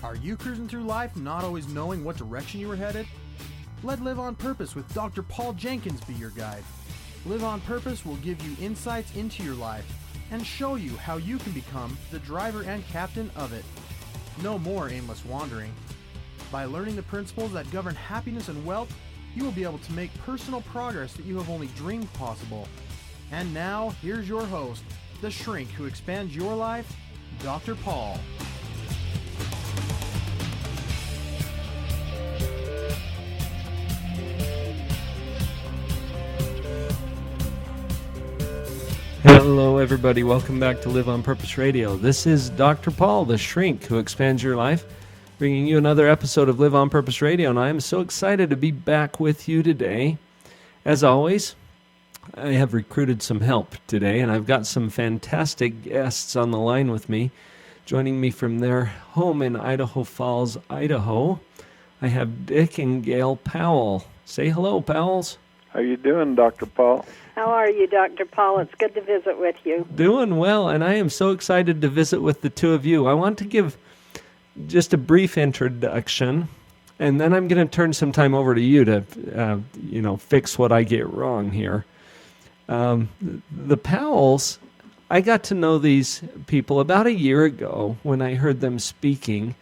Are you cruising through life not always knowing what direction you were headed? Let Live on Purpose with Dr. Paul Jenkins be your guide. Live on Purpose will give you insights into your life and show you how you can become the driver and captain of it. No more aimless wandering. By learning the principles that govern happiness and wealth, you will be able to make personal progress that you have only dreamed possible. And now, here's your host, the shrink who expands your life, Dr. Paul. Hello everybody, welcome back to Live on Purpose Radio. This is Dr. Paul, the shrink who expands your life, bringing you another episode of Live on Purpose Radio, and I am so excited to be back with you today. As always, I have recruited some help today, and I've got some fantastic guests on the line with me. Joining me from their home in Idaho Falls, Idaho, I have Dick and Gayle Powell. Say hello, pals. How you doing, Dr. Paul? How are you, Dr. Paul? It's good to visit with you. Doing well, and I am so excited to visit with the two of you. I want to give just a brief introduction, and then I'm going to turn some time over to you to, fix what I get wrong here. The Powells, I got to know these people about a year ago when I heard them speaking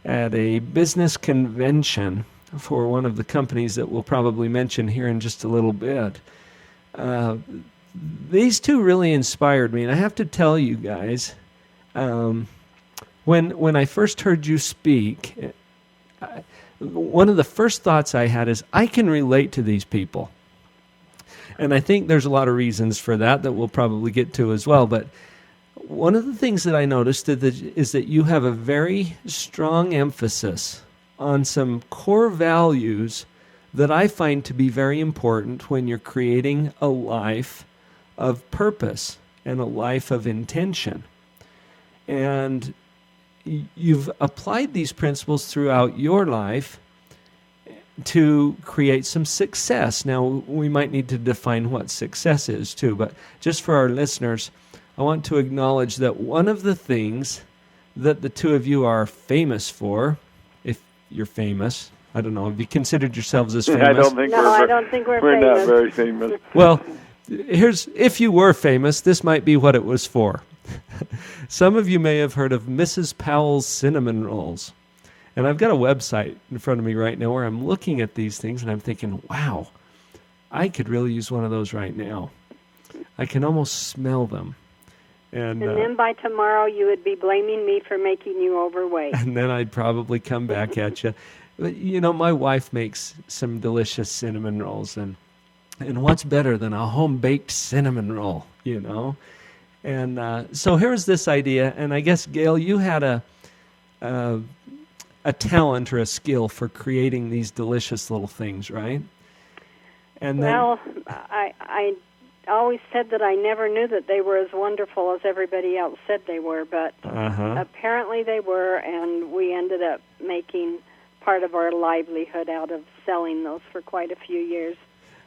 at a business convention for one of the companies that we'll probably mention here in just a little bit. These two really inspired me, and I have to tell you guys, when I first heard you speak, one of the first thoughts I had is, I can relate to these people. And I think there's a lot of reasons for that we'll probably get to as well, but one of the things that I noticed is that you have a very strong emphasis on some core values that I find to be very important when you're creating a life of purpose and a life of intention. And you've applied these principles throughout your life to create some success. Now, we might need to define what success is too, but just for our listeners, I want to acknowledge that one of the things that the two of you are famous for, if you're famous, I don't know, have you considered yourselves as famous? I don't think we're famous. We're not very famous. Well, if you were famous, this might be what it was for. Some of you may have heard of Mrs. Powell's cinnamon rolls. And I've got a website in front of me right now where I'm looking at these things and I'm thinking, wow, I could really use one of those right now. I can almost smell them. And then by tomorrow you would be blaming me for making you overweight. And then I'd probably come back at you. But, my wife makes some delicious cinnamon rolls. And what's better than a home-baked cinnamon roll, And so here's this idea. And I guess, Gayle, you had a talent or a skill for creating these delicious little things, right? And then, well, I always said that I never knew that they were as wonderful as everybody else said they were, but apparently they were, and we ended up making part of our livelihood out of selling those for quite a few years.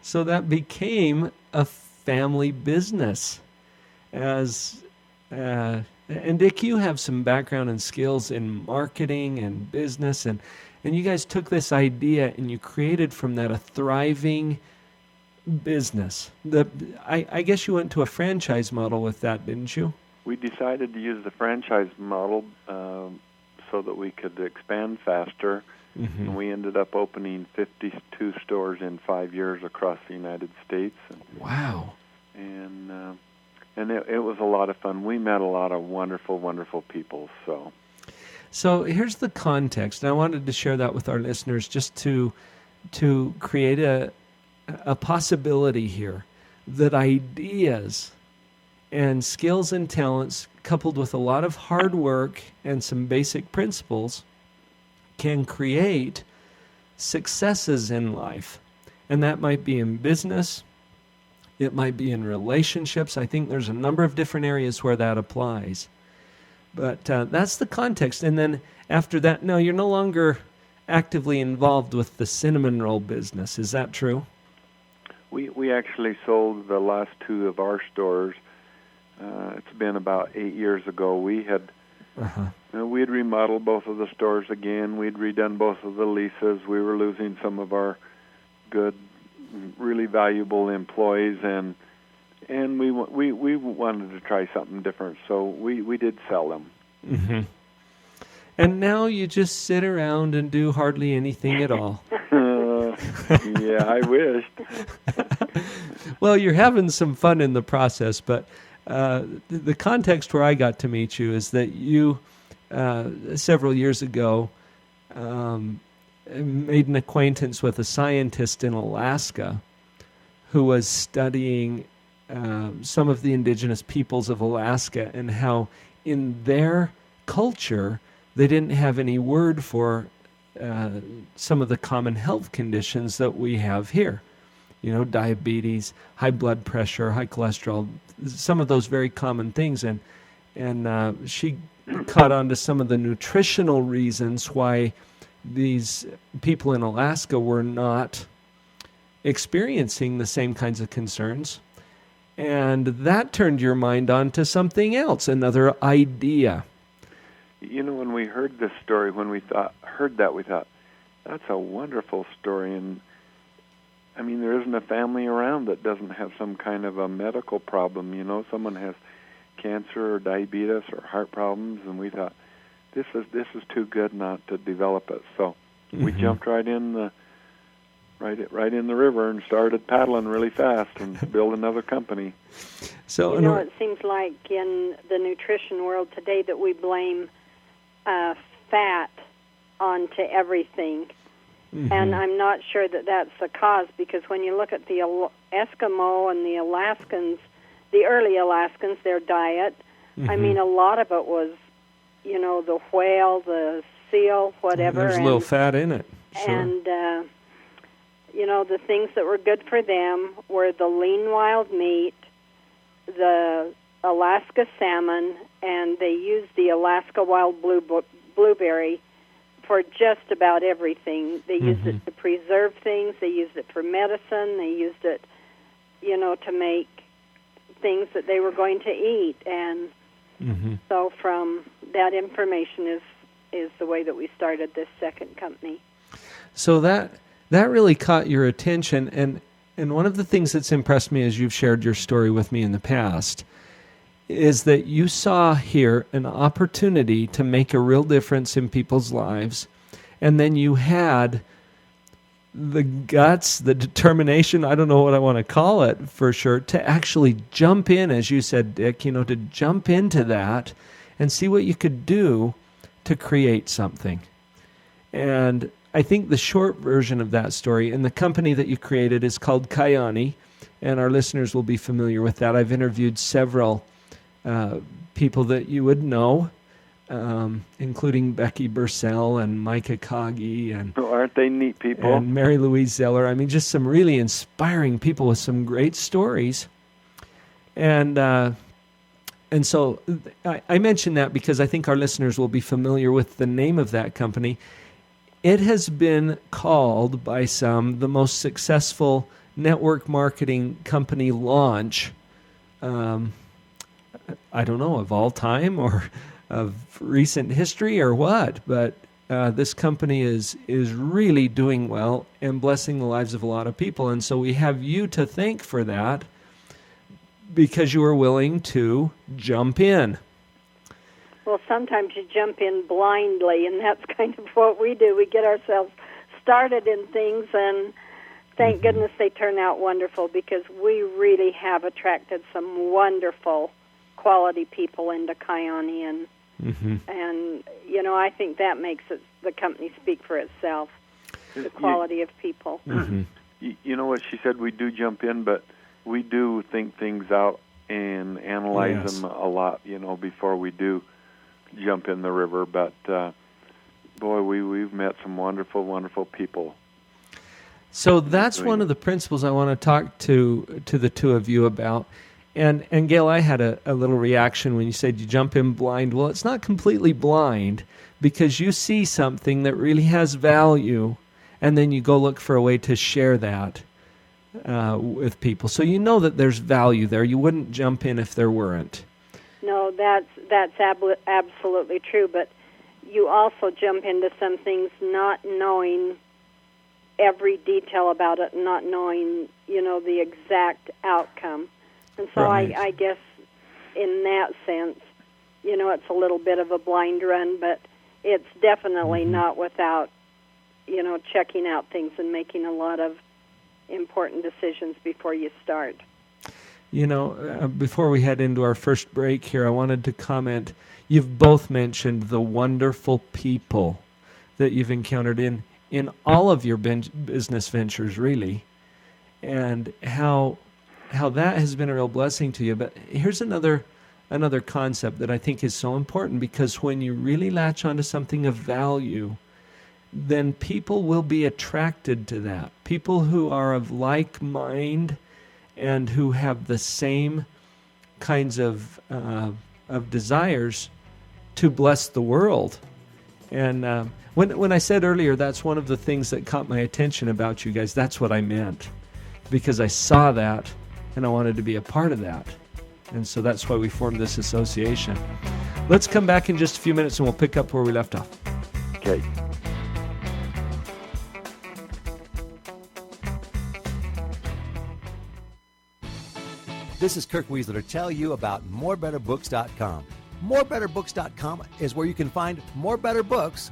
So that became a family business. And Dick, you have some background and skills in marketing and business, and you guys took this idea and you created from that a thriving business. I guess you went to a franchise model with that, didn't you? We decided to use the franchise model so that we could expand faster, and we ended up opening 52 stores in 5 years across the United States. Wow. And it was a lot of fun. We met a lot of wonderful, wonderful people. So here's the context, and I wanted to share that with our listeners just to create a possibility here that ideas and skills and talents coupled with a lot of hard work and some basic principles can create successes in life. And that might be in business. It might be in relationships. I think there's a number of different areas where that applies. But that's the context. And then after that, no, you're no longer actively involved with the cinnamon roll business. Is that true? We actually sold the last two of our stores. It's been about 8 years ago. We had We'd remodeled both of the stores again. We'd redone both of the leases. We were losing some of our good, really valuable employees, and we wanted to try something different, so we did sell them. Mm-hmm. And now you just sit around and do hardly anything at all. Yeah, I wished. Well, you're having some fun in the process, but the context where I got to meet you is that you, several years ago, made an acquaintance with a scientist in Alaska who was studying some of the indigenous peoples of Alaska and how in their culture they didn't have any word for some of the common health conditions that we have here. You know, diabetes, high blood pressure, high cholesterol, some of those very common things. And she caught on to some of the nutritional reasons why these people in Alaska were not experiencing the same kinds of concerns. And that turned your mind on to something else, another idea. You know, when we heard this story, when we heard that, we thought, that's a wonderful story. And, I mean, there isn't a family around that doesn't have some kind of a medical problem. You know, someone has cancer or diabetes or heart problems, and we thought, this is too good not to develop it. So we jumped right in the river and started paddling really fast and build another company. So, you know, it seems like in the nutrition world today that we blame fat onto everything. And I'm not sure that that's the cause, because when you look at the Eskimo and the Alaskans, the early Alaskans, their diet, I mean, a lot of it was, you know, the whale, the seal, whatever. There's a little fat in it. Sure. And, you know, the things that were good for them were the lean wild meat, the Alaska salmon, and they used the Alaska wild blueberry for just about everything. They used it to preserve things. They used it for medicine. They used it, you know, to make things that they were going to eat. And so from that information is the way that we started this second company. So that really caught your attention. And one of the things that's impressed me as you've shared your story with me in the past is that you saw here an opportunity to make a real difference in people's lives, and then you had the guts, the determination, I don't know what I want to call it for sure, to actually jump in, as you said, Dick, you know, to jump into that and see what you could do to create something. And I think the short version of that story, and the company that you created is called Kyani, and our listeners will be familiar with that. I've interviewed several people that you would know, including Becky Bursell and Micah Kagi, and aren't they neat people? And Mary Louise Zeller. I mean, just some really inspiring people with some great stories. And so I mention that because I think our listeners will be familiar with the name of that company. It has been called by some the most successful network marketing company launch, I don't know, of all time or of recent history or what, but this company is really doing well and blessing the lives of a lot of people. And so we have you to thank for that, because you are willing to jump in. Well, sometimes you jump in blindly, and that's kind of what we do. We get ourselves started in things, and thank goodness they turn out wonderful, because we really have attracted some wonderful quality people into Kyani, and you know, I think that makes the company speak for itself, the quality of people. You know what she said, we do jump in, but we do think things out and analyze them a lot, you know, before we do jump in the river. But boy, we've met some wonderful, wonderful people. So that's one of the principles I want to talk to the two of you about. And Gayle, I had a little reaction when you said you jump in blind. Well, it's not completely blind, because you see something that really has value, and then you go look for a way to share that with people. So you know that there's value there. You wouldn't jump in if there weren't. No, that's absolutely true, but you also jump into some things not knowing every detail about it, not knowing, the exact outcome. And so right. I guess in that sense, it's a little bit of a blind run, but it's definitely not without, checking out things and making a lot of important decisions before you start. Before we head into our first break here, I wanted to comment. You've both mentioned the wonderful people that you've encountered in all of your business ventures, really, and how that has been a real blessing to you. But here's another concept that I think is so important, because when you really latch onto something of value, then people will be attracted to that. People who are of like mind and who have the same kinds of desires to bless the world. And when I said earlier, that's one of the things that caught my attention about you guys, that's what I meant. Because I saw that, and I wanted to be a part of that. And so that's why we formed this association. Let's come back in just a few minutes, and we'll pick up where we left off. Okay. This is Kirk Weasler to tell you about morebetterbooks.com. Morebetterbooks.com is where you can find more better books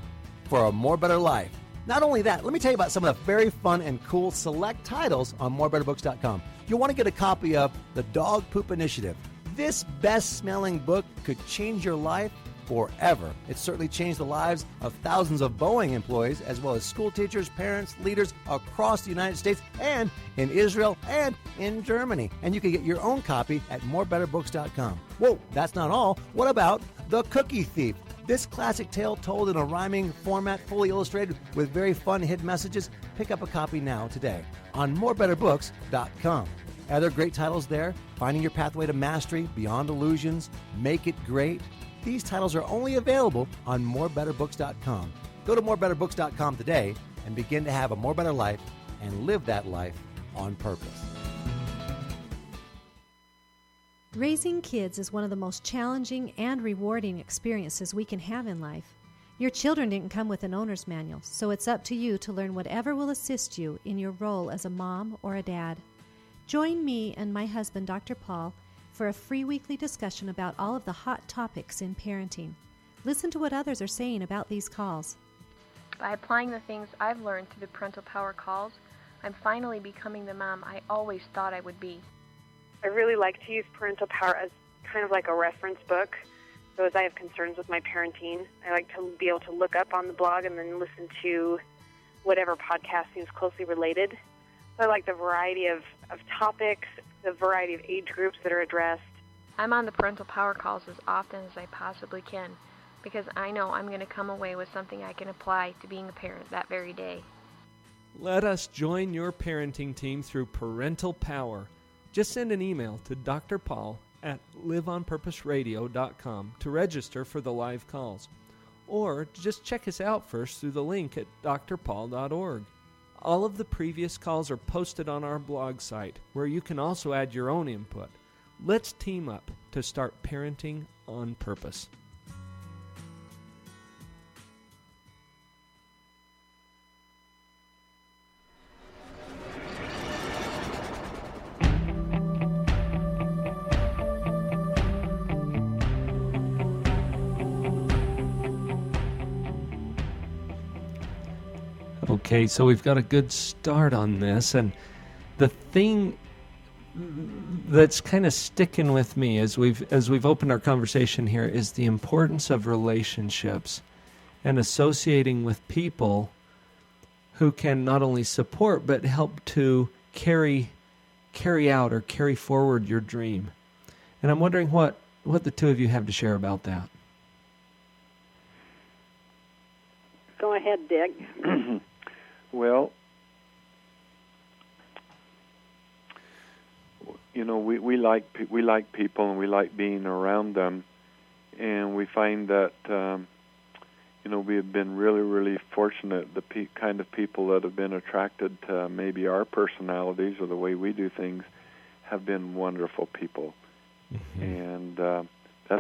for a more better life. Not only that, let me tell you about some of the very fun and cool select titles on morebetterbooks.com. You'll want to get a copy of The Dog Poop Initiative. This best-smelling book could change your life forever. It's certainly changed the lives of thousands of Boeing employees, as well as school teachers, parents, leaders across the United States and in Israel and in Germany. And you can get your own copy at morebetterbooks.com. Whoa, that's not all. What about The Cookie Thief? This classic tale told in a rhyming format, fully illustrated with very fun hidden messages. Pick up a copy now today on morebetterbooks.com. Other great titles there: Finding Your Pathway to Mastery, Beyond Illusions, Make It Great. These titles are only available on morebetterbooks.com. Go to morebetterbooks.com today and begin to have a more better life and live that life on purpose. Raising kids is one of the most challenging and rewarding experiences we can have in life. Your children didn't come with an owner's manual, so it's up to you to learn whatever will assist you in your role as a mom or a dad. Join me and my husband, Dr. Paul, for a free weekly discussion about all of the hot topics in parenting. Listen to what others are saying about these calls. By applying the things I've learned through the Parental Power calls, I'm finally becoming the mom I always thought I would be. I really like to use Parental Power as kind of like a reference book. So as I have concerns with my parenting, I like to be able to look up on the blog and then listen to whatever podcast seems closely related. So I like the variety of topics, the variety of age groups that are addressed. I'm on the Parental Power calls as often as I possibly can, because I know I'm going to come away with something I can apply to being a parent that very day. Let us join your parenting team through Parental Power. Just send an email to Dr. Paul at liveonpurposeradio.com to register for the live calls. Or just check us out first through the link at drpaul.org. All of the previous calls are posted on our blog site, where you can also add your own input. Let's team up to start parenting on purpose. Okay, so we've got a good start on this, and the thing that's kind of sticking with me as we've opened our conversation here is the importance of relationships and associating with people who can not only support but help to carry out or carry forward your dream. And I'm wondering what the two of you have to share about that. Go ahead, Dick. Well, we like people, and we like being around them, and we find that we have been really, really fortunate. The kind of people that have been attracted to maybe our personalities or the way we do things have been wonderful people, and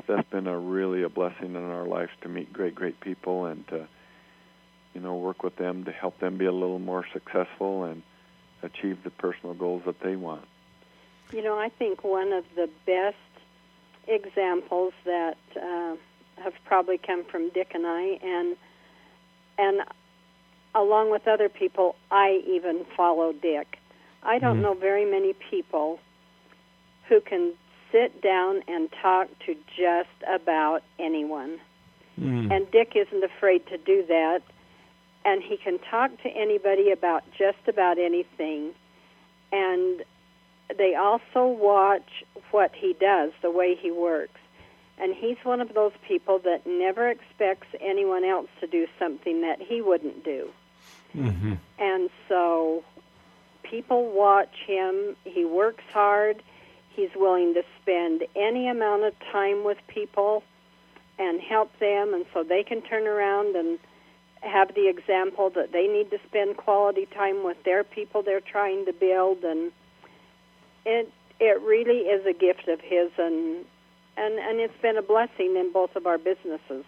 that's been really a blessing in our lives, to meet great people and to, work with them to help them be a little more successful and achieve the personal goals that they want. I think one of the best examples that have probably come from Dick and I, and along with other people, I even follow Dick. I don't know very many people who can sit down and talk to just about anyone. And Dick isn't afraid to do that, and he can talk to anybody about just about anything. And they also watch what he does, the way he works. And he's one of those people that never expects anyone else to do something that he wouldn't do. Mm-hmm. And so people watch him. He works hard. He's willing to spend any amount of time with people and help them, and so they can turn around and have the example that they need to spend quality time with their people they're trying to build. And it really is a gift of his, and it's been a blessing in both of our businesses.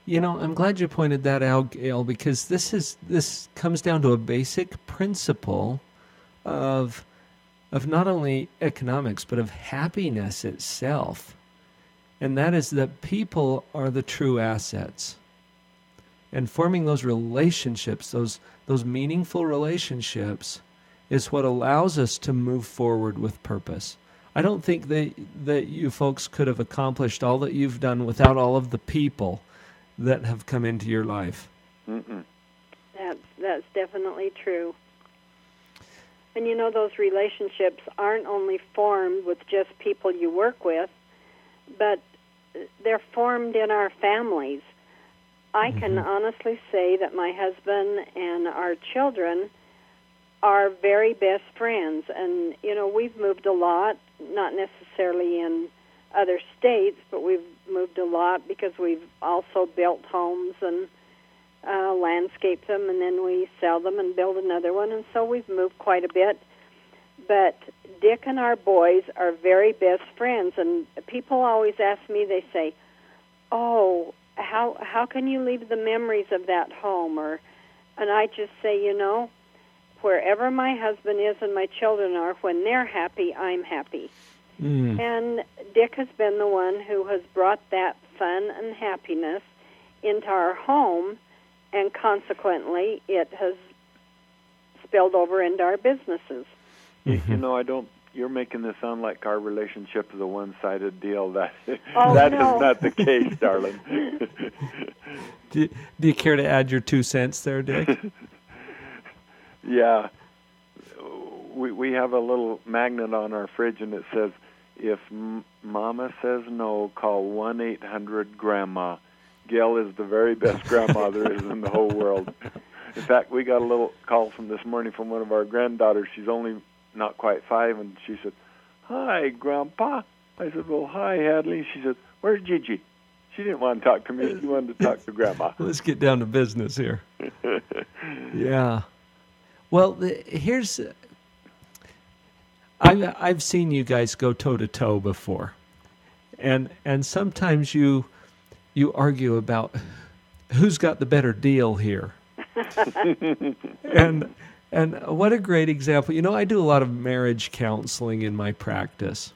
I'm glad you pointed that out, Gayle, because this comes down to a basic principle of not only economics, but of happiness itself. And that is that people are the true assets. And forming those relationships, those meaningful relationships, is what allows us to move forward with purpose. I don't think that you folks could have accomplished all that you've done without all of the people that have come into your life. Mm-mm. That's definitely true. And those relationships aren't only formed with just people you work with, but they're formed in our families. I can honestly say that my husband and our children are very best friends. And, we've moved a lot, not necessarily in other states, but we've moved a lot because we've also built homes and landscape them, and then we sell them and build another one. And so we've moved quite a bit. But Dick and our boys are very best friends. And people always ask me, they say, oh, how can you leave the memories of that home? And I just say, wherever my husband is and my children are, when they're happy, I'm happy. And Dick has been the one who has brought that fun and happiness into our home, and consequently, it has spilled over into our businesses. You're making this sound like our relationship is a one-sided deal. That no. is not the case, darling. Do you care to add your 2 cents there, Dick? Yeah. We have a little magnet on our fridge, and it says, if Mama says no, call 1-800-GRANDMA. Gayle is the very best grandma there is in the whole world. In fact, we got a little call from this morning from one of our granddaughters. She's only not quite 5, and she said, "Hi, Grandpa." I said, "Well, hi, Hadley." She said, "Where's Gigi?" She didn't want to talk to me. She wanted to talk to Grandma. Let's get down to business here. Yeah. Well, here's... I've seen you guys go toe-to-toe before. And sometimes you argue about who's got the better deal here. And what a great example. I do a lot of marriage counseling in my practice.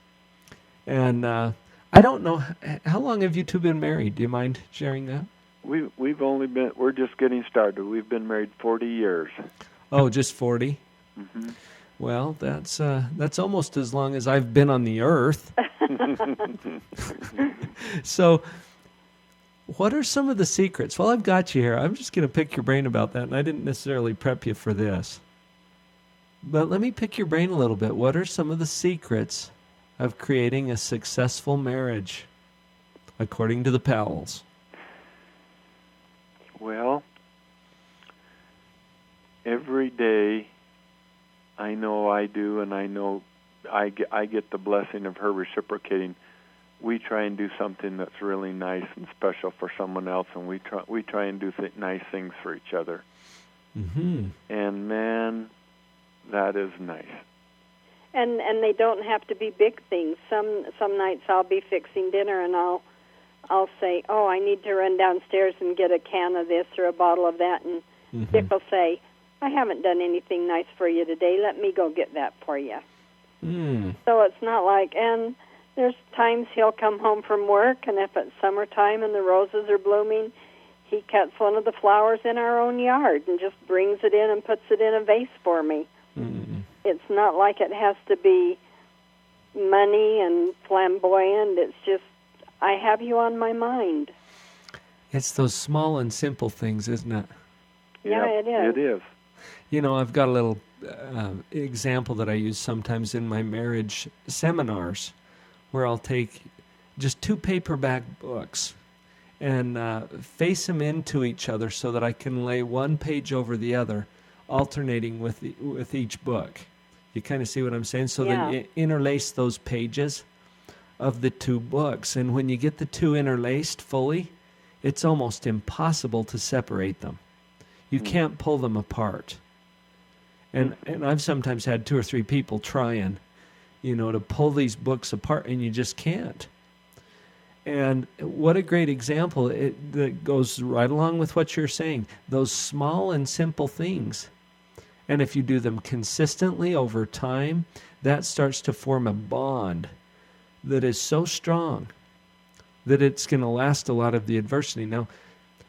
And I don't know, how long have you two been married? Do you mind sharing that? We're just getting started. We've been married 40 years. Oh, just 40? Mm-hmm. Well, that's almost as long as I've been on the earth. So, what are some of the secrets? Well, I've got you here. I'm just going to pick your brain about that, and I didn't necessarily prep you for this. But let me pick your brain a little bit. What are some of the secrets of creating a successful marriage, according to the Powells? Well, every day I know I do, and I know I get the blessing of her reciprocating. We try and do something that's really nice and special for someone else, and we try and do nice things for each other. Mm-hmm. And man, that is nice. And they don't have to be big things. Some nights I'll be fixing dinner and I'll say, "Oh, I need to run downstairs and get a can of this or a bottle of that," and Dick will say, "I haven't done anything nice for you today. Let me go get that for you." So it's not like, and there's times he'll come home from work, and if it's summertime and the roses are blooming, he cuts one of the flowers in our own yard and just brings it in and puts it in a vase for me. It's not like it has to be money and flamboyant. It's just, I have you on my mind. It's those small and simple things, isn't it? Yeah, it is. It is. You know, I've got a little example that I use sometimes in my marriage seminars where I'll take just 2 paperback books and face them into each other so that I can lay one page over the other, alternating with each book. You kind of see what I'm saying? So then you interlace those pages of the 2 books. And when you get the 2 interlaced fully, it's almost impossible to separate them. You can't pull them apart. And I've sometimes had 2 or 3 people trying, to pull these books apart, and you just can't. And what a great example that goes right along with what you're saying. Those small and simple things. And if you do them consistently over time, that starts to form a bond that is so strong that it's going to last a lot of the adversity. Now,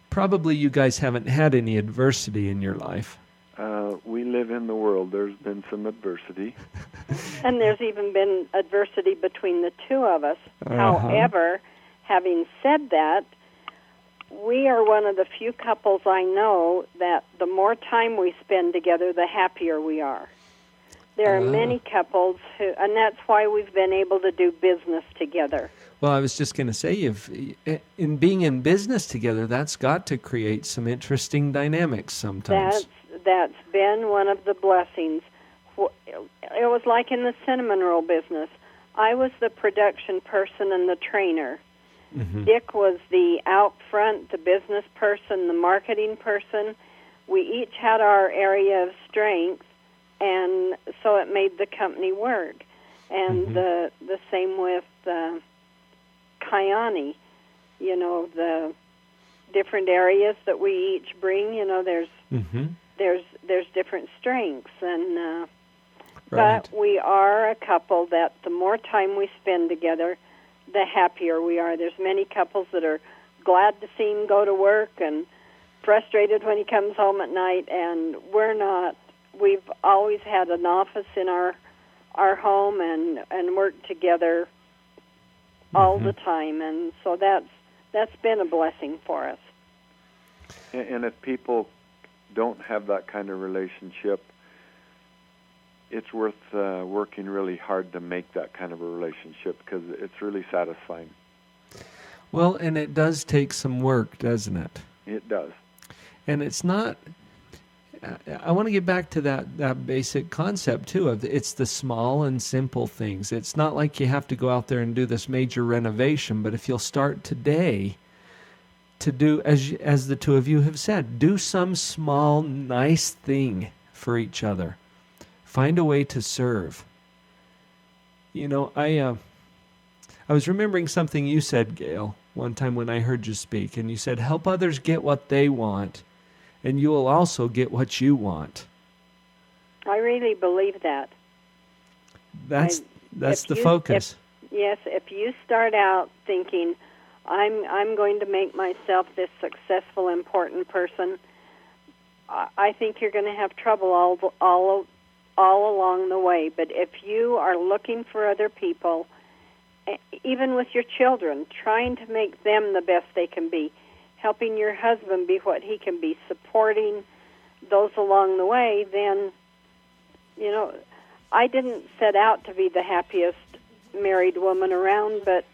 probably you guys haven't had any adversity in your life. We live in the world. There's been some adversity. And there's even been adversity between the 2 of us. However, having said that, we are one of the few couples I know that the more time we spend together, the happier we are. There are many couples who, and that's why we've been able to do business together. Well, I was just going to say, in being in business together, that's got to create some interesting dynamics sometimes. That's been one of the blessings. It was like in the cinnamon roll business. I was the production person and the trainer. Dick was the out front, the business person, the marketing person. We each had our area of strength, and so it made the company work. And the same with Kyani. The different areas that we each bring. There's different strengths, and but we are a couple that the more time we spend together, the happier we are. There's many couples that are glad to see him go to work and frustrated when he comes home at night, and we're not. We've always had an office in our home and worked together all the time, and so that's been a blessing for us. And if people don't have that kind of relationship, it's worth working really hard to make that kind of a relationship, because it's really satisfying. Well, and it does take some work, doesn't it? It does. And it's not... I want to get back to that basic concept, too, of it's the small and simple things. It's not like you have to go out there and do this major renovation, but if you'll start today to do, as the 2 of you have said, do some small, nice thing for each other. Find a way to serve. I was remembering something you said, Gayle, one time when I heard you speak, and you said, help others get what they want, and you will also get what you want. I really believe that. That's the focus. If you start out thinking, I'm going to make myself this successful, important person, I think you're going to have trouble all along the way. But if you are looking for other people, even with your children, trying to make them the best they can be, helping your husband be what he can be, supporting those along the way, then, I didn't set out to be the happiest married woman around, but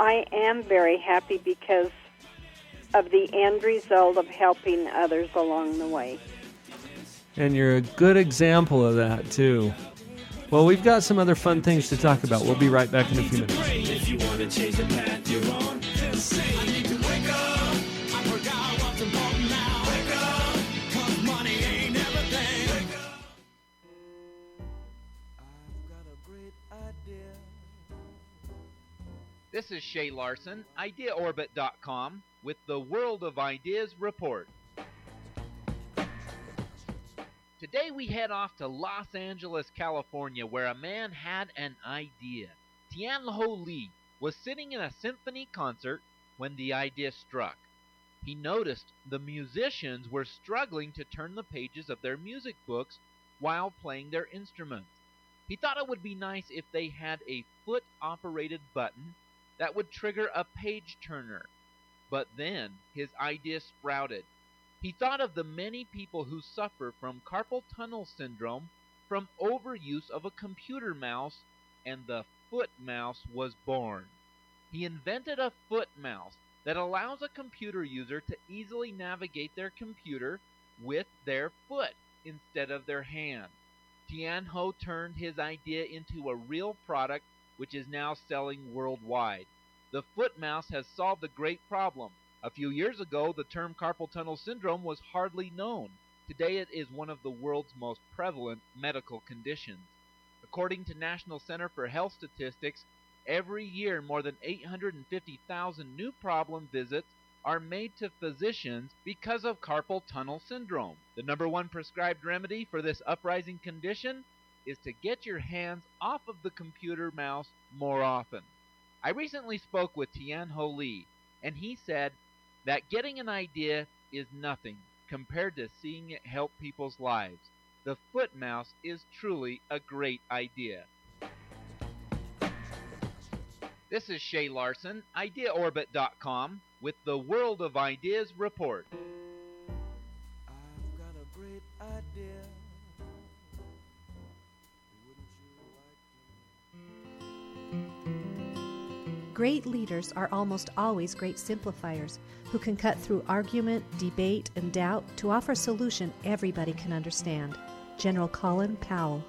I am very happy because of the end result of helping others along the way. And you're a good example of that, too. Well, we've got some other fun things to talk about. We'll be right back in a few minutes. If you want to change the path you're on, just say, I need to wake up. I forgot what's important now. Wake up, 'cause money ain't everything. Wake up. I've got a This is Shay Larson, IdeaOrbit.com, with the World of Ideas Report. Today we head off to Los Angeles, California, where a man had an idea. Tian-Ho Lee was sitting in a symphony concert when the idea struck. He noticed the musicians were struggling to turn the pages of their music books while playing their instruments. He thought it would be nice if they had a foot-operated button that would trigger a page turner. But then his idea sprouted. He thought of the many people who suffer from carpal tunnel syndrome from overuse of a computer mouse, and the foot mouse was born. He invented a foot mouse that allows a computer user to easily navigate their computer with their foot instead of their hand. Tian-Ho turned his idea into a real product which is now selling worldwide. The foot mouse has solved a great problem. A few years ago, the term carpal tunnel syndrome was hardly known. Today it is one of the world's most prevalent medical conditions. According to National Center for Health Statistics, every year more than 850,000 new problem visits are made to physicians because of carpal tunnel syndrome. The number one prescribed remedy for this uprising condition is to get your hands off of the computer mouse more often. I recently spoke with Tian-Ho Lee, and he said that getting an idea is nothing compared to seeing it help people's lives. The foot mouse is truly a great idea. This is Shay Larson, IdeaOrbit.com, with the World of Ideas Report. I've got a great idea. Great leaders are almost always great simplifiers who can cut through argument, debate, and doubt to offer a solution everybody can understand. General Colin Powell.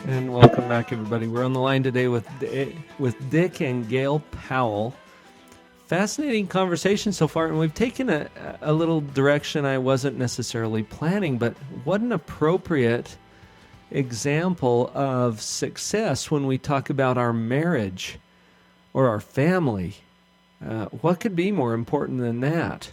And welcome back, everybody. We're on the line today with Dick and Gayle Powell. Fascinating conversation so far, and we've taken a little direction I wasn't necessarily planning, but what an appropriate example of success when we talk about our marriage or our family. What could be more important than that?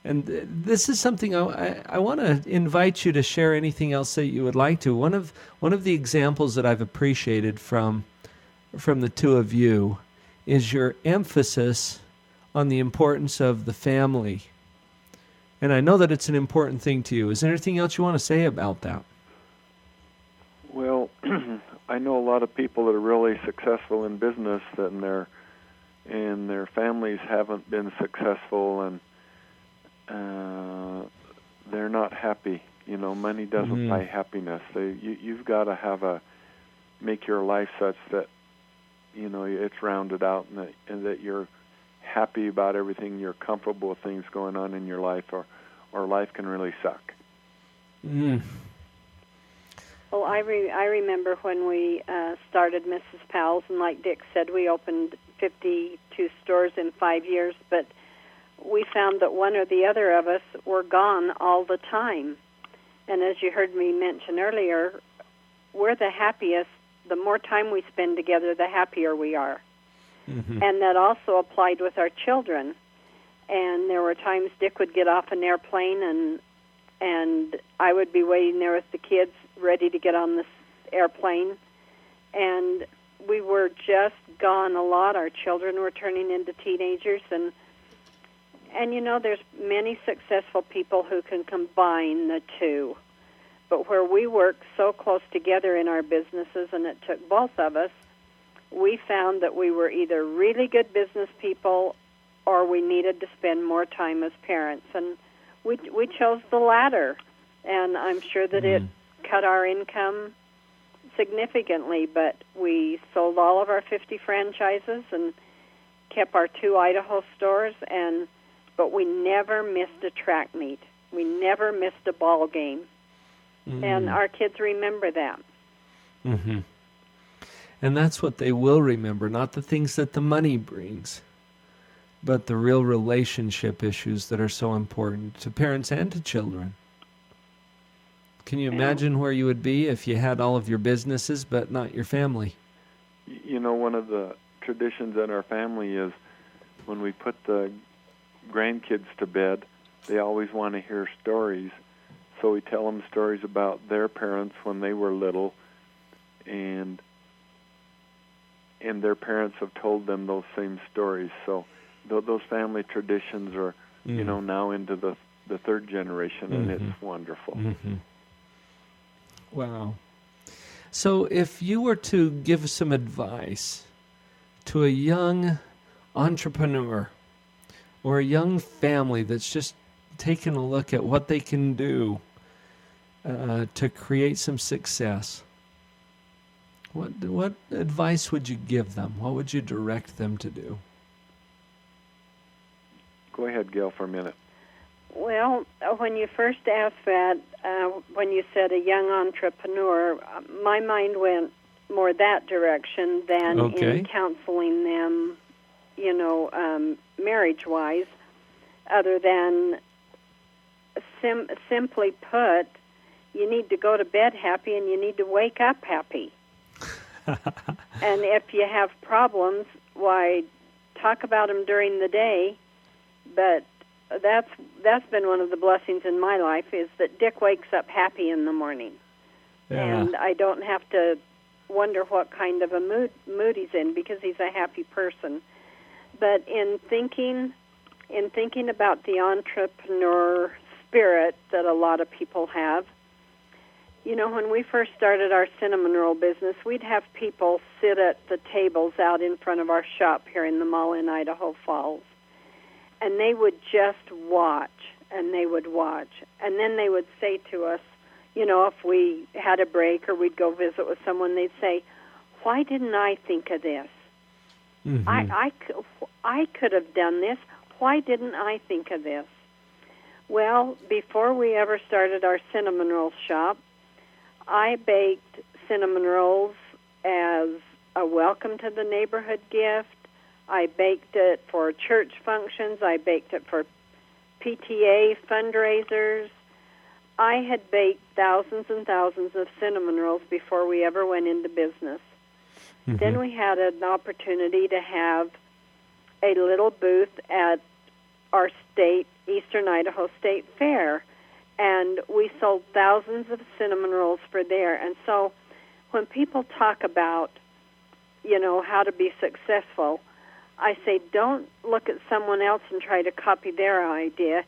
And this is something I want to invite you to share anything else that you would like to. One of the examples that I've appreciated from the two of you is your emphasis on the importance of the family. And I know that it's an important thing to you. Is there anything else you want to say about that? Well, I know a lot of people that are really successful in business and their families haven't been successful, and they're not happy. You know, money doesn't buy happiness. You've got to make your life such that, you know, it's rounded out, and that you're happy about everything. You're comfortable with things going on in your life, or life can really suck. Well, I remember when we started Mrs. Powell's, and like Dick said, we opened 52 stores in 5 years, but we found that one or the other of us were gone all the time. And as you heard me mention earlier, we're the happiest. The more time we spend together, the happier we are. Mm-hmm. And that also applied with our children. And there were times Dick would get off an airplane, and I would be waiting there with the kids ready to get on this airplane. And we were just gone a lot. Our children were turning into teenagers, and you know, there's many successful people who can combine the two. But where we work so close together in our businesses, and it took both of us, we found that we were either really good business people or we needed to spend more time as parents. And we chose the latter. And I'm sure that it cut our income significantly, but we sold all of our 50 franchises and kept our 2 Idaho stores, but we never missed a track meet. We never missed a ball game. And our kids remember that. Mm-hmm. And that's what they will remember, not the things that the money brings, but the real relationship issues that are so important to parents and to children. Can you imagine where you would be if you had all of your businesses but not your family? You know, one of the traditions in our family is when we put the grandkids to bed, they always want to hear stories. So we tell them stories about their parents when they were little, and their parents have told them those same stories. So those family traditions are, you know, now into the third generation, and it's wonderful. Mm-hmm. Wow. So if you were to give some advice to a young entrepreneur or a young family that's just taking a look at what they can do to create some success, what advice would you give them? What would you direct them to do? Go ahead, Gail, for a minute. Well, when you first asked that, when you said a young entrepreneur, my mind went more that direction than in counseling them, you know, marriage-wise, other than simply put, you need to go to bed happy and you need to wake up happy. And if you have problems, why, talk about them during the day, but that's been one of the blessings in my life, is that Dick wakes up happy in the morning. Yeah. And I don't have to wonder what kind of a mood he's in, because he's a happy person. But in thinking about the entrepreneur spirit that a lot of people have, you know, when we first started our cinnamon roll business, we'd have people sit at the tables out in front of our shop here in the mall in Idaho Falls. And they would just watch, and they would watch. And then they would say to us, you know, if we had a break or we'd go visit with someone, they'd say, why didn't I think of this? Mm-hmm. I could have done this. Why didn't I think of this? Well, before we ever started our cinnamon roll shop, I baked cinnamon rolls as a welcome to the neighborhood gift. I baked it for church functions. I baked it for PTA fundraisers. I had baked thousands and thousands of cinnamon rolls before we ever went into business. Mm-hmm. Then we had an opportunity to have a little booth at our state, Eastern Idaho State Fair, and we sold thousands of cinnamon rolls for there. And so when people talk about, you know, how to be successful, I say, don't look at someone else and try to copy their idea.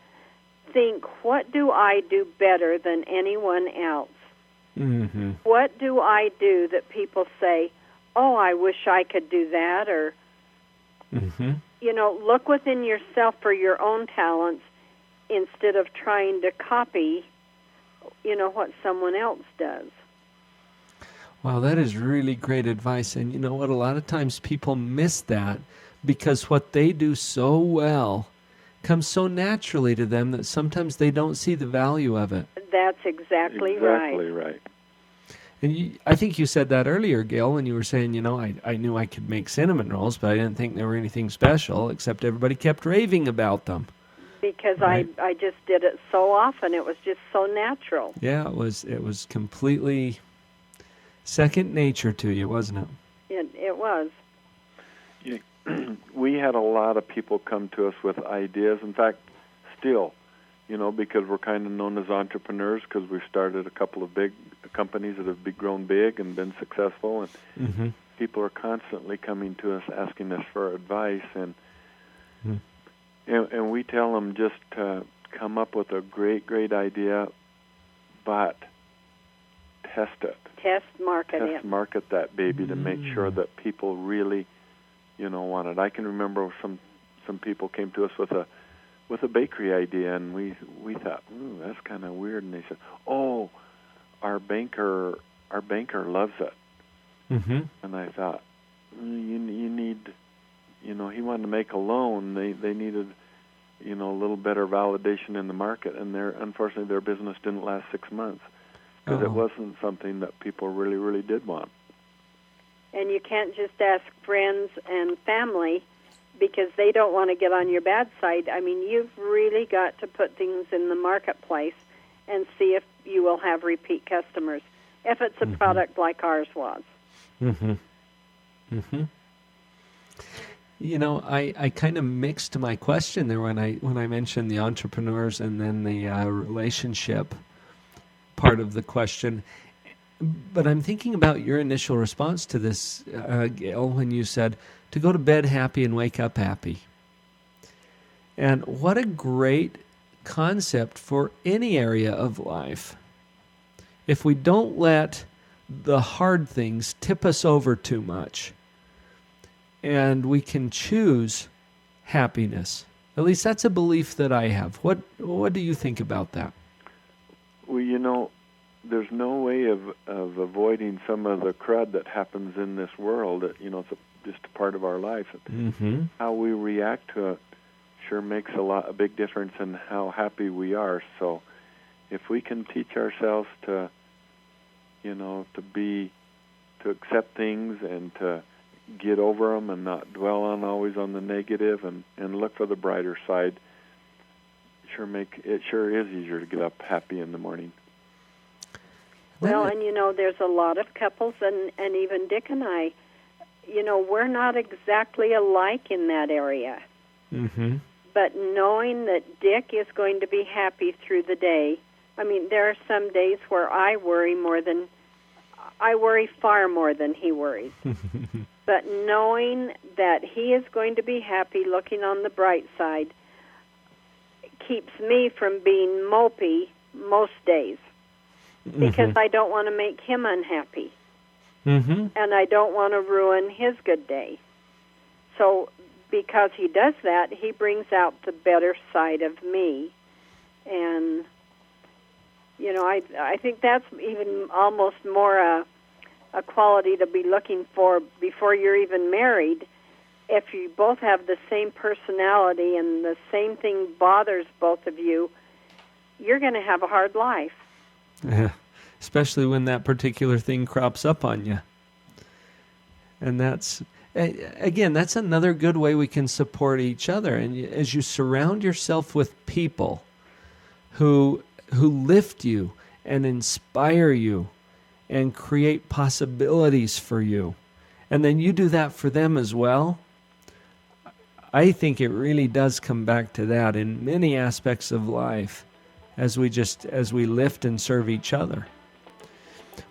Think, what do I do better than anyone else? Mm-hmm. What do I do that people say, oh, I wish I could do that? Or, you know, look within yourself for your own talents instead of trying to copy, you know, what someone else does. Wow, that is really great advice. And you know what? A lot of times people miss that, because what they do so well comes so naturally to them that sometimes they don't see the value of it. That's exactly right. Exactly right. And I think you said that earlier, Gail, when you were saying, you know, I knew I could make cinnamon rolls, but I didn't think they were anything special, except everybody kept raving about them. Because right? I just did it so often. It was just so natural. Yeah, it was completely second nature to you, wasn't it? It was. Yeah. We had a lot of people come to us with ideas. In fact, still, you know, because we're kind of known as entrepreneurs, because we've started a couple of big companies that have grown big and been successful, and people are constantly coming to us asking us for advice, and we tell them just to come up with a great idea, but test it. Test market that baby to make sure that people really, you know, want it. I can remember some people came to us with a bakery idea, and we thought, ooh, that's kind of weird. And they said, oh, our banker loves it. Mm-hmm. And I thought, you need, you know, he wanted to make a loan. They needed, a little better validation in the market, and unfortunately their business didn't last 6 months because it wasn't something that people really, really did want. And you can't just ask friends and family because they don't want to get on your bad side. I mean, you've really got to put things in the marketplace and see if you will have repeat customers, if it's a product like ours was. I kind of mixed my question there when I mentioned the entrepreneurs and then the relationship part of the question. But I'm thinking about your initial response to this, Gayle, when you said to go to bed happy and wake up happy. And what a great concept for any area of life. If we don't let the hard things tip us over too much, and we can choose happiness. At least that's a belief that I have. What do you think about that? Well, there's no way of avoiding some of the crud that happens in this world. It's just a part of our life. How we react to it sure makes a big difference in how happy we are. So if we can teach ourselves to accept things and to get over them and not dwell always on the negative and look for the brighter side, it sure is easier to get up happy in the morning. Well, and there's a lot of couples, and even Dick and I, we're not exactly alike in that area. But knowing that Dick is going to be happy through the day, I mean, there are some days where I worry far more than he worries. But knowing that he is going to be happy, looking on the bright side, keeps me from being mopey most days. Because I don't want to make him unhappy. And I don't want to ruin his good day. So because he does that, he brings out the better side of me. And, I think that's even almost more a quality to be looking for before you're even married. If you both have the same personality and the same thing bothers both of you, you're going to have a hard life. Yeah, especially when that particular thing crops up on you. And that's another good way we can support each other. And as you surround yourself with people who lift you and inspire you and create possibilities for you, and then you do that for them as well, I think it really does come back to that in many aspects of life as we lift and serve each other.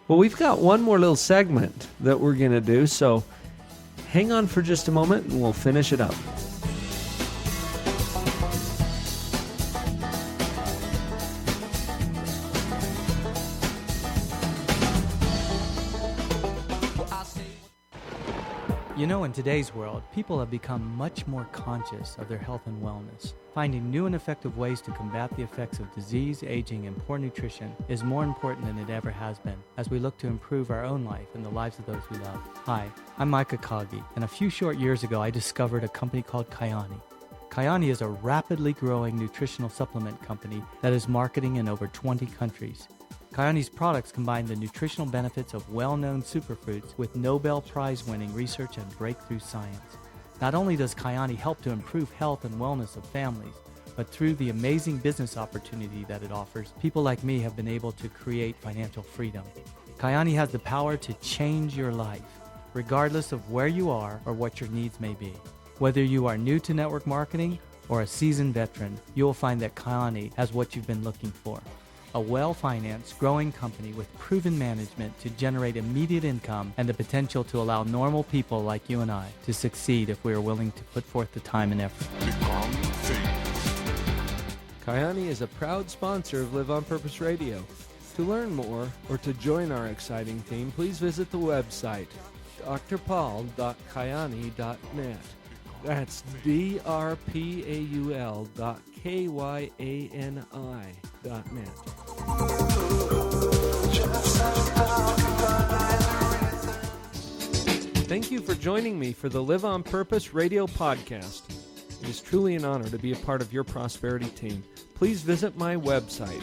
Well, we've got one more little segment that we're going to do, so hang on for just a moment and we'll finish it up. In today's world, people have become much more conscious of their health and wellness. Finding new and effective ways to combat the effects of disease, aging, and poor nutrition is more important than it ever has been as we look to improve our own life and the lives of those we love. Hi, I'm Micah Kagi, and a few short years ago I discovered a company called Kyani. Kyani is a rapidly growing nutritional supplement company that is marketing in over 20 countries. Kyani's products combine the nutritional benefits of well-known superfoods with Nobel Prize-winning research and breakthrough science. Not only does Kyani help to improve health and wellness of families, but through the amazing business opportunity that it offers, people like me have been able to create financial freedom. Kyani has the power to change your life, regardless of where you are or what your needs may be. Whether you are new to network marketing or a seasoned veteran, you will find that Kyani has what you've been looking for. A well-financed, growing company with proven management to generate immediate income and the potential to allow normal people like you and I to succeed if we are willing to put forth the time and effort. Kyani is a proud sponsor of Live on Purpose Radio. To learn more or to join our exciting team, please visit the website drpaul.kyani.net. That's drpaul.kyani.net. Thank you for joining me for the Live on Purpose radio podcast. It is truly an honor to be a part of your prosperity team. Please visit my website,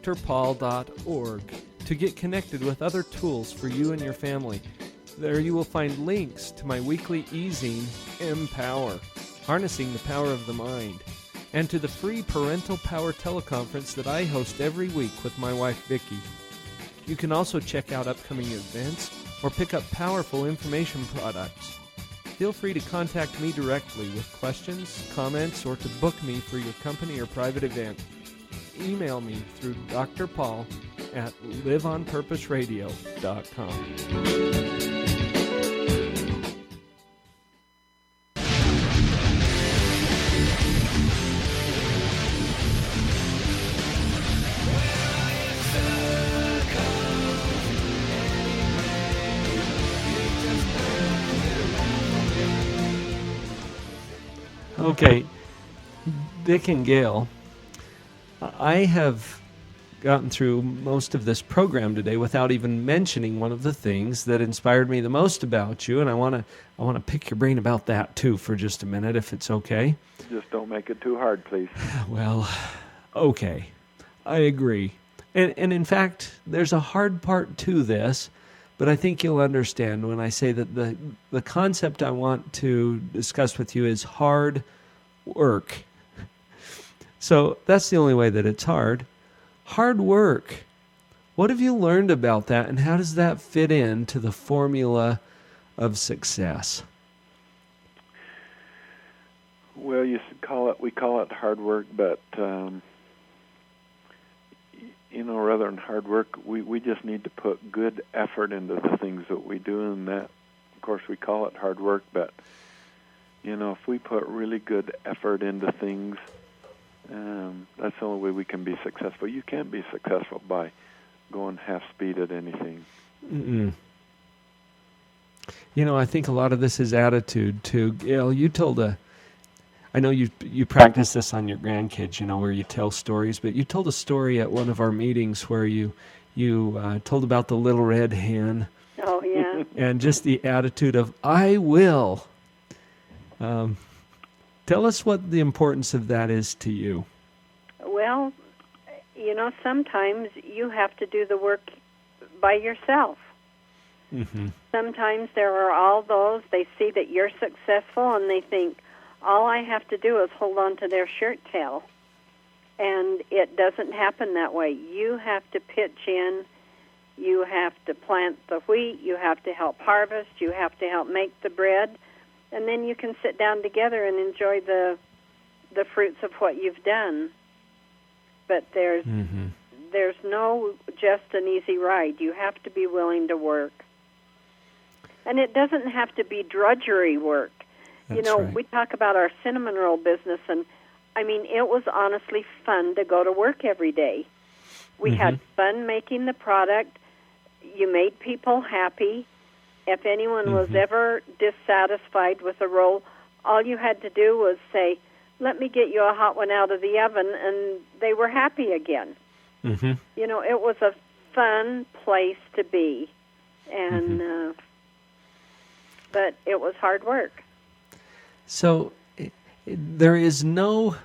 drpaul.org, to get connected with other tools for you and your family. There you will find links to my weekly e-zine, Empower, Harnessing the Power of the Mind, and to the free Parental Power teleconference that I host every week with my wife, Vicki. You can also check out upcoming events or pick up powerful information products. Feel free to contact me directly with questions, comments, or to book me for your company or private event. Email me through drpaul@liveonpurposeradio.com. Okay, Dick and Gayle, I have gotten through most of this program today without even mentioning one of the things that inspired me the most about you, and I want to pick your brain about that too for just a minute, if it's okay. Just don't make it too hard, please. Well, okay, I agree. And in fact, there's a hard part to this, but I think you'll understand when I say that the concept I want to discuss with you is hard work. So that's the only way that it's hard. Hard work. What have you learned about that, and how does that fit into the formula of success? Well, we call it hard work, but rather than hard work, we just need to put good effort into the things that we do, and that, of course, we call it hard work, but if we put really good effort into things, that's the only way we can be successful. You can't be successful by going half speed at anything. Mm-mm. I think a lot of this is attitude too. Gayle, you told I know you practice this on your grandkids, where you tell stories, but you told a story at one of our meetings where you told about the little red hen. Oh, yeah. And just the attitude of, I will. Tell us what the importance of that is to you. Well, sometimes you have to do the work by yourself. Mm-hmm. Sometimes there are all those, they see that you're successful and they think, all I have to do is hold on to their shirt tail. And it doesn't happen that way. You have to pitch in. You have to plant the wheat. You have to help harvest. You have to help make the bread. And then you can sit down together and enjoy the fruits of what you've done. But there's no just an easy ride. You have to be willing to work. And it doesn't have to be drudgery work. That's right. We talk about our cinnamon roll business, and it was honestly fun to go to work every day. We had fun making the product. You made people happy. If anyone was ever dissatisfied with a roll, all you had to do was say, let me get you a hot one out of the oven, and they were happy again. Mm-hmm. It was a fun place to be, and but it was hard work. So there's no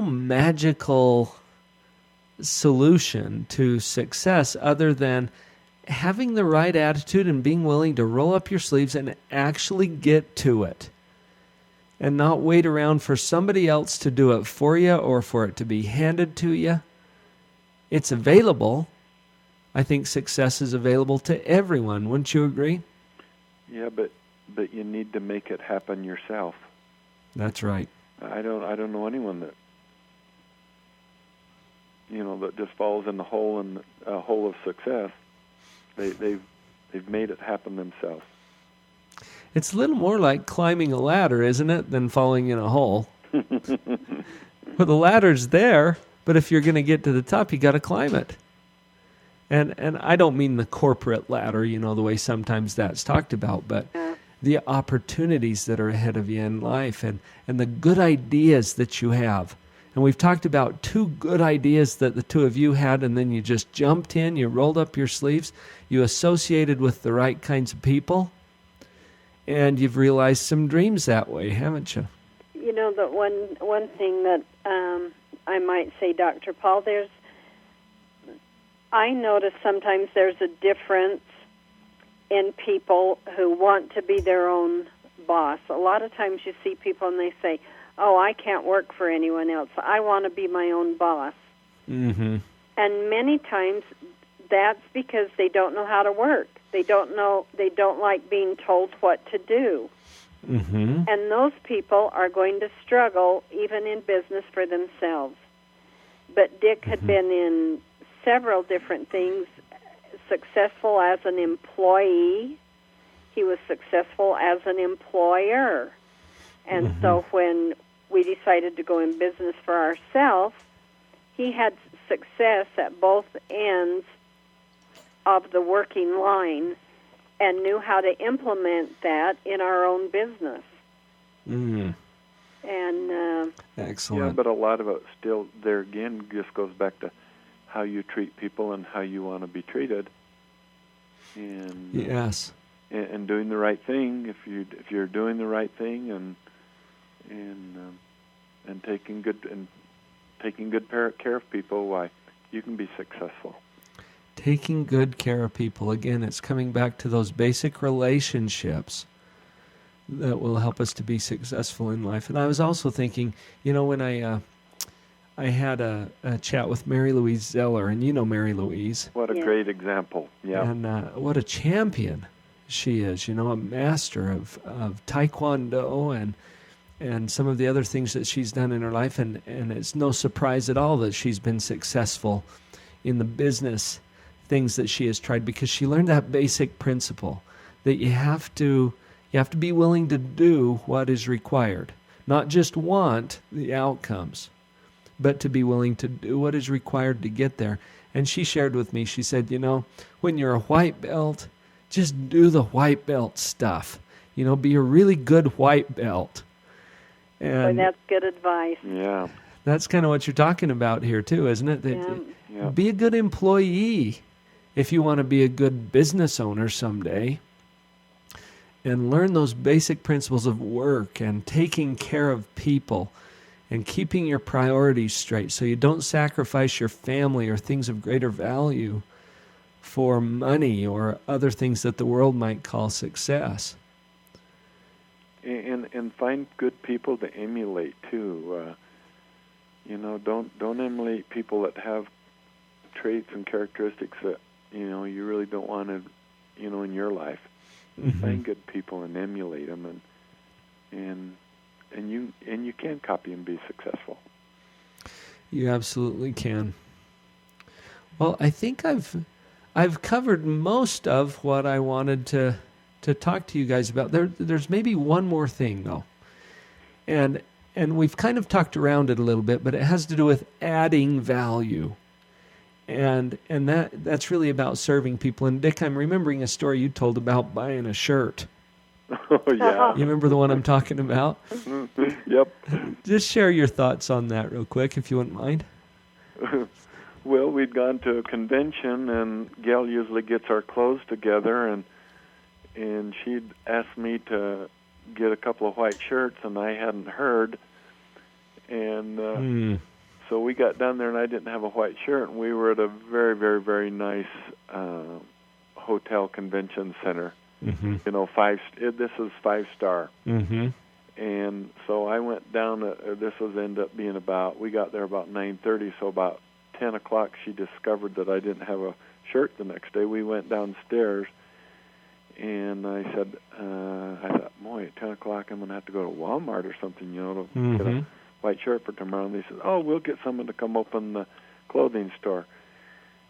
magical solution to success other than having the right attitude and being willing to roll up your sleeves and actually get to it and not wait around for somebody else to do it for you or for it to be handed to you. It's available. I think success is available to everyone. Wouldn't you agree? Yeah, but you need to make it happen yourself. That's right. I don't know anyone that that just falls in the hole of success. They've made it happen themselves. It's a little more like climbing a ladder, isn't it, than falling in a hole? Well, the ladder's there, but if you're going to get to the top, you got to climb it. And I don't mean the corporate ladder, the way sometimes that's talked about, but the opportunities that are ahead of you in life and the good ideas that you have. And we've talked about 2 good ideas that the 2 of you had, and then you just jumped in, you rolled up your sleeves, you associated with the right kinds of people, and you've realized some dreams that way, haven't you? You know, the one thing that I might say, Dr. Paul, I notice sometimes there's a difference in people who want to be their own boss. A lot of times you see people and they say, "Oh, I can't work for anyone else. I want to be my own boss." Mm-hmm. And many times that's because they don't know how to work. They don't like being told what to do. Mm-hmm. And those people are going to struggle even in business for themselves. But Dick had been in several different things, successful as an employee. He was successful as an employer. And so when we decided to go in business for ourselves, he had success at both ends of the working line and knew how to implement that in our own business. Mm. And excellent. Yeah, but a lot of it still, there again, just goes back to how you treat people and how you want to be treated. And yes. And doing the right thing. If you're doing the right thing and taking good care of people, why, you can be successful. Taking good care of people. Again, it's coming back to those basic relationships that will help us to be successful in life. And I was also thinking, when I had a chat with Mary Louise Zeller, and you know Mary Louise. What a great example. Yeah. And what a champion she is, a master of Taekwondo and some of the other things that she's done in her life. And it's no surprise at all that she's been successful in the business things that she has tried, because she learned that basic principle that you have to be willing to do what is required, not just want the outcomes, but to be willing to do what is required to get there. And she shared with me, she said, when you're a white belt, just do the white belt stuff. Be a really good white belt. And that's good advice. Yeah. That's kind of what you're talking about here too, isn't it? Yeah. Be a good employee if you want to be a good business owner someday. And learn those basic principles of work and taking care of people and keeping your priorities straight so you don't sacrifice your family or things of greater value for money or other things that the world might call success. And find good people to emulate too. Don't emulate people that have traits and characteristics that you really don't want to in your life. Find good people and emulate them, and you can copy and be successful. You absolutely can. Well, I think I've covered most of what I wanted to talk to you guys about. There's maybe one more thing though, and we've kind of talked around it a little bit, but it has to do with adding value. And that's really about serving people. And Dick, I'm remembering a story you told about buying a shirt. Oh, yeah. You remember the one I'm talking about? Yep. Just share your thoughts on that real quick, if you wouldn't mind. Well, we'd gone to a convention, and Gail usually gets our clothes together, and she'd asked me to get a couple of white shirts, and I hadn't heard. And so we got down there, and I didn't have a white shirt, and we were at a very, very, very nice hotel convention center. Mm-hmm. This is 5-star. Mm-hmm. And so I went down. This was ended up being we got there about 9:30. So about 10 o'clock, she discovered that I didn't have a shirt the next day. We went downstairs, and I said, I thought, boy, at 10 o'clock I'm going to have to go to Walmart or something, to get a white shirt for tomorrow. And they said, oh, we'll get someone to come open the clothing store.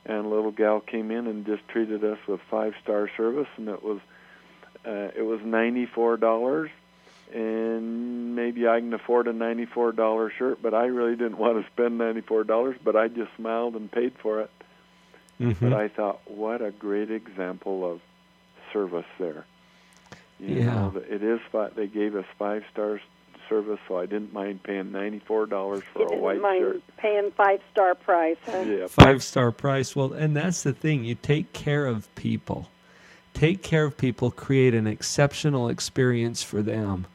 And a little gal came in and just treated us with 5-star service, and it was $94, and maybe I can afford a $94 shirt, but I really didn't want to spend $94, but I just smiled and paid for it. Mm-hmm. But I thought, what a great example of service there. You know, it is. They gave us 5-star service, so I didn't mind paying $94 for a white shirt. You didn't mind paying 5-star price, huh? Yeah, 5-star price. Well, and that's the thing. You take care of people. Take care of people, create an exceptional experience for them.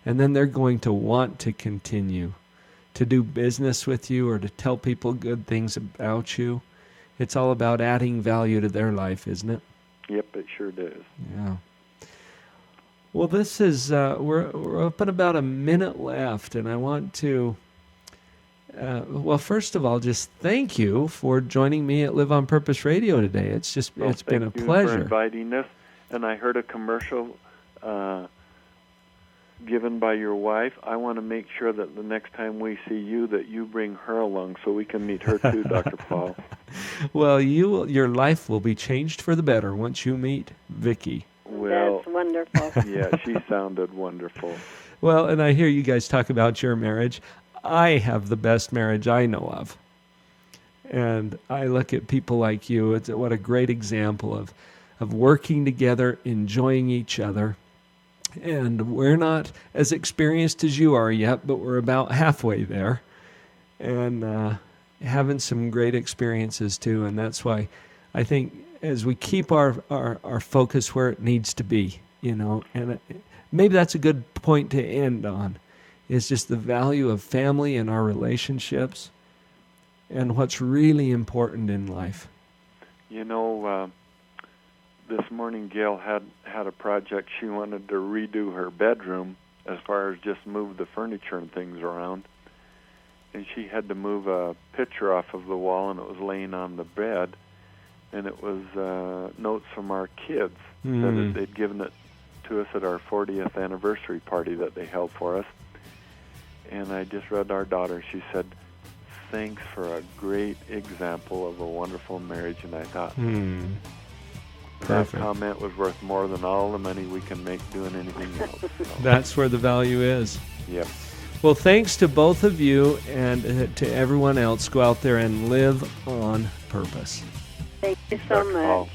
And then they're going to want to continue to do business with you or to tell people good things about you. It's all about adding value to their life, isn't it? Yep, it sure does. Yeah. Well, this is, we're up at about a minute left, and I want to, well, first of all, just thank you for joining me at Live on Purpose Radio today. It's been a pleasure. Thank you for inviting us. And I heard a commercial given by your wife. I want to make sure that the next time we see you, that you bring her along so we can meet her too, Dr. Paul. Well, your life will be changed for the better once you meet Vicki. Well, that's wonderful. Yeah, she sounded wonderful. Well, and I hear you guys talk about your marriage. I have the best marriage I know of. And I look at people like you. What a great example of working together, enjoying each other. And we're not as experienced as you are yet, but we're about halfway there. And having some great experiences too. And that's why I think as we keep our focus where it needs to be, and maybe that's a good point to end on, is just the value of family and our relationships and what's really important in life. This morning Gail had a project. She wanted to redo her bedroom as far as just move the furniture and things around. And she had to move a picture off of the wall, and it was laying on the bed. And it was notes from our kids that they'd given it to us at our 40th anniversary party that they held for us. And I just read our daughter. She said, "Thanks for a great example of a wonderful marriage." And I thought, that comment was worth more than all the money we can make doing anything else. So. That's where the value is. Yep. Well, thanks to both of you and to everyone else. Go out there and live on purpose. Thank you so much. Paul.